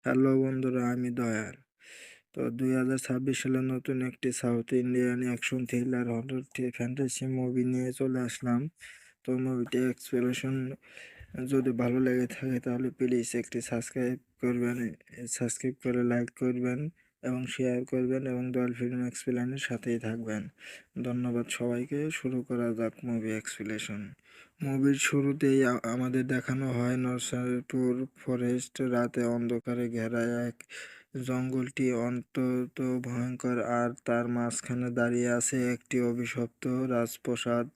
Hello বন্ধুরা, আমি দয়াল। তো 2026 সালে নতুন একটি south Indian action thriller horror fantasy movie নিয়ে চলে আসলাম। তো মুভিটি এক্সপ্লোরেশন যদি ভালো লেগে থাকে তাহলে প্লিজ একটি সাবস্ক্রাইব করে লাইক করবেন এবং শেয়ার করবেন এবং দয়াল ফিল্ম এক্সপ্লেনের সাথেই থাকবেন। ধন্যবাদ সবাইকে। শুরু করা যাক মুভি এক্সপ্লেনেশন। মুভির শুরুতেই আমাদের দেখানো হয় নরসাপুর ফরেস্ট। রাতে অন্ধকারে ঘেরা এক জঙ্গলটি অত্যন্ত ভয়ঙ্কর, আর তার মাঝখানে দাঁড়িয়ে আছে একটি অভিশপ্ত রাজপ্রাসাদ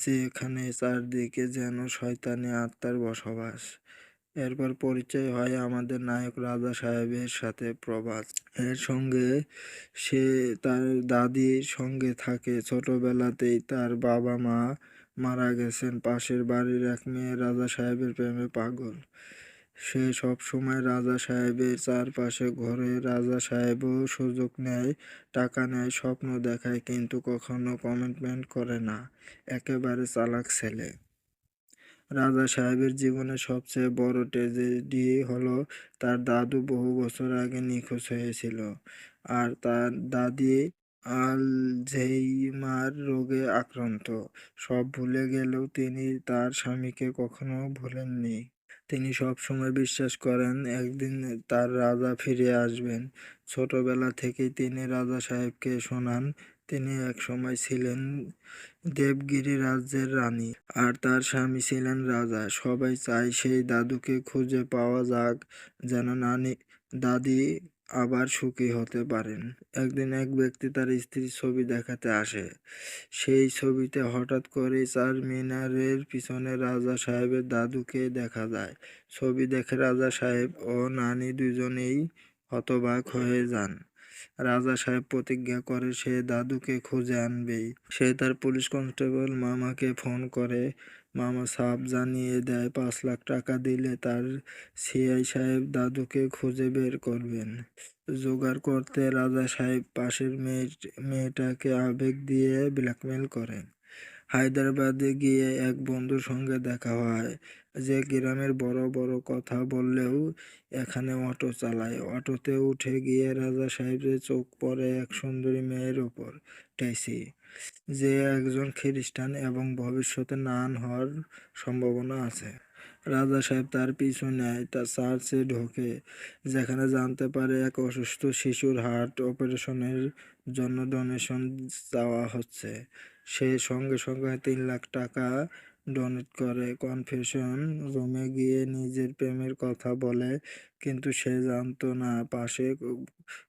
যেখানে চারদিকে যেন শয়তানি আত্মার বসবাস। এরপর পরিচয় হয় আমাদের নায়ক রাজা সাহেবের সাথে প্রভাস এর সঙ্গে। সে তার দাদির সঙ্গে থাকে। ছোটবেলাতেই তার বাবা মা মারা গেছেন। পাশের বাড়ির এক মেয়ে রাজা সাহেবের প্রেমে পাগল। সে সব সময় রাজা সাহেবের চারপাশে ঘোরে। রাজা সাহেবও সুযোগ নেয়, টাকা নেয়, স্বপ্ন দেখায়, কিন্তু কখনো কমিটমেন্ট করে না। একেবারে চালাক ছেলে। রাজা সাহেবের জীবনের সবচেয়ে বড় ট্র্যাজেডি হলো তার দাদু বহু বছর আগে নিখোঁজ হয়েছিল, আর তার দাদি আলঝেইমার রোগে আক্রান্ত। সব ভুলে গেলেও তিনি তার স্বামীকে কখনো ভোলেননি। তিনি সব সময় বিশ্বাস করেন একদিন তার রাজা ফিরে আসবেন। ছোটবেলা থেকেই তিনি রাজা সাহেবকে শোনান তিনি একসময় ছিলেন দেবগিরি রাজ্যের রানী, আর তার স্বামী ছিলেন রাজা। সবাই চায় সেই দাদুকে খুঁজে পাওয়া যাক, যেন দাদি আবার সুখী হতে পারেন। একদিন এক ব্যক্তি তার স্ত্রীর ছবি দেখাতে আসে। সেই ছবিতে হঠাৎ করে চার মিনারের পিছনে রাজা সাহেবের দাদুকে দেখা যায়। ছবি দেখে রাজা সাহেব ও নানি দুজনেই হতবাক হয়ে যান। রাজা সাহেব প্রতিজ্ঞা করে সে দাদুকে খুঁজে আনবেই। সে তার পুলিশ কনস্টেবল মামাকে ফোন করে। মামা সাফ জানিয়ে দেয় 5 লাখ টাকা দিলে তার সিআই সাহেব দাদুকে খুঁজে বের করবেন। জোগাড় করতে রাজা সাহেব পাশের মেয়েটাকে আবেগ দিয়ে ব্ল্যাকমেল করেন। হায়দ্রাবাদে গিয়ে এক বন্ধুর সঙ্গে দেখা হয়, যে গ্রামের বড় বড় কথা বললেও এখানে অটো চালায়। অটোতে উঠে গিয়ে রাজা সাহেবের চোখ পড়ে এক সুন্দরী মেয়ের ওপর, টেসি, যে একজন খ্রিস্টান এবং ভবিষ্যতে নান হওয়ার সম্ভাবনা আছে। রাজা সাহেব তার পিছু নেয়, তার চার্চে ঢোকে, যেখানে জানতে পারে এক অসুস্থ শিশুর হার্ট অপারেশনের জন্য ডোনেশন চাওয়া হচ্ছে। সে সঙ্গে সঙ্গে 3 লাখ টাকা ডোনেট করে। কনফেশন রুমে গিয়ে নিজের প্রেমের কথা বলে, কিন্তু সে জানতো না পাশে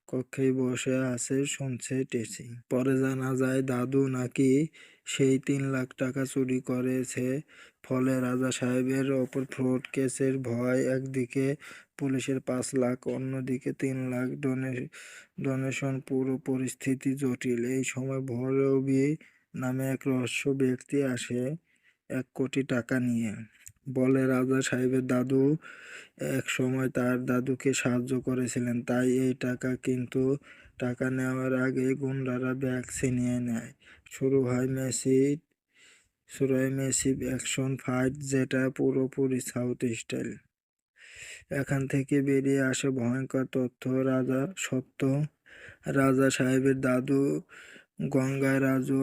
কক্ষেই বসে আছে শুনছে টেসি। পরে জানা যায় দাদু নাকি সেই 3 লাখ টাকা চুরি করেছে। ফলে রাজা সাহেবের ওপর ফ্রড কেসের ভয়। একদিকে পুলিশের 5 লাখ, অন্যদিকে 3 লাখ ডোনেশন। পুরো পরিস্থিতি জটিল। এই সময় ভৈরবী নামে এক রহস্য ব্যক্তি আসে 1 কোটি টাকা নিয়ে। বলে রাজা সাহেবের দাদু এক সময় তার দাদুকে সাহায্য করেছিলেন, তাই এই টাকা। কিন্তু টাকা নেওয়ার আগে গুন্ডারা ব্যাগ ছিনিয়ে নেয়। শুরু হয় ম্যাসিভ অ্যাকশন ফাইট, যেটা পুরোপুরি সাউথ স্টাইল। এখান থেকে বেরিয়ে আসে ভয়ঙ্কর সত্য। রাজা সাহেবের দাদু গঙ্গারাজু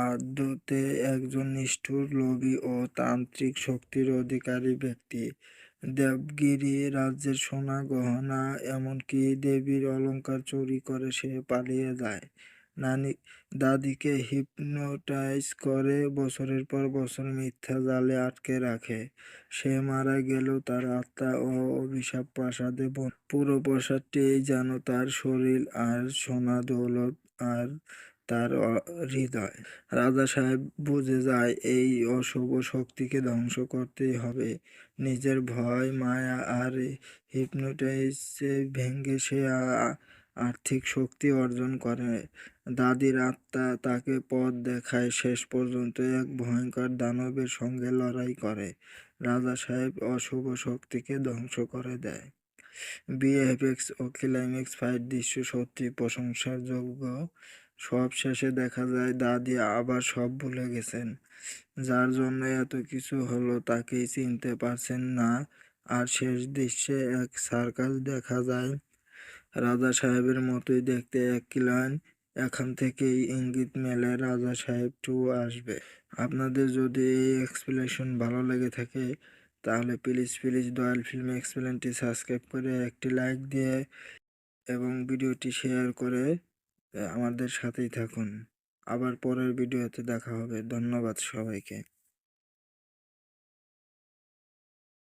আদতে একজন নিষ্ঠুর, লোভী ও তান্ত্রিক শক্তির অধিকারী ব্যক্তি। দেবগিরি রাজ্যের সোনা গহনা, এমনকি দেবীর অলংকার চুরি করে সে পালিয়ে যায়। নানি দাদিকে হিপনোটাইজ করে বছরের পর বছর মিথ্যা জালে আটকে রাখে। সে মারা গেলেও তার আত্মা ও অভিশাপ প্রাসাদে পুরো প্রাসাদটি যেন তার শরীর, আর সোনা দৌলত, আর তার হৃদয়। রাজা সাহেব বুঝে যায় এই অশুভ শক্তিকে ধ্বংস করতেই হবে। নিজের ভয়, মায়া আর হিপনোটাইজে ভেঙে সে আর্থিক শক্তি অর্জন করে। দাদির আত্মা তাকে পথ দেখায়। শেষ পর্যন্ত এক ভয়ঙ্কর দানবের সঙ্গে লড়াই করে রাজা সাহেব অশুভ শক্তিকে ধ্বংস করে দেয়। ভিএফএক্স ও ক্লাইম্যাক্স ফাইট দৃশ্য সত্যি প্রশংসার যোগ্য। সব শেষে দেখা যায় দাদি আবার সব ভুলে গেছেন। যার জন্য এত কিছু হলো তাকেই চিনতে পারছেন না, আর শেষ দৃশ্যে এক সার্কাস দেখা যায়। রাজা সাহেবের মতোই দেখতে এক ক্লান। এখান থেকেই ইঙ্গিত মেলে রাজা সাহেব 2 আসবে। আপনাদের যদি এই এক্সপ্লেনেশন ভালো লেগে থাকে তাহলে প্লিজ দয়াল ফিল্ম এক্সপ্লেনটি সাবস্ক্রাইব করে একটি লাইক দিয়ে এবং ভিডিওটি শেয়ার করে আমাদের সাথেই থাকুন। আবার পরের ভিডিওতে দেখা হবে। ধন্যবাদ সবাইকে।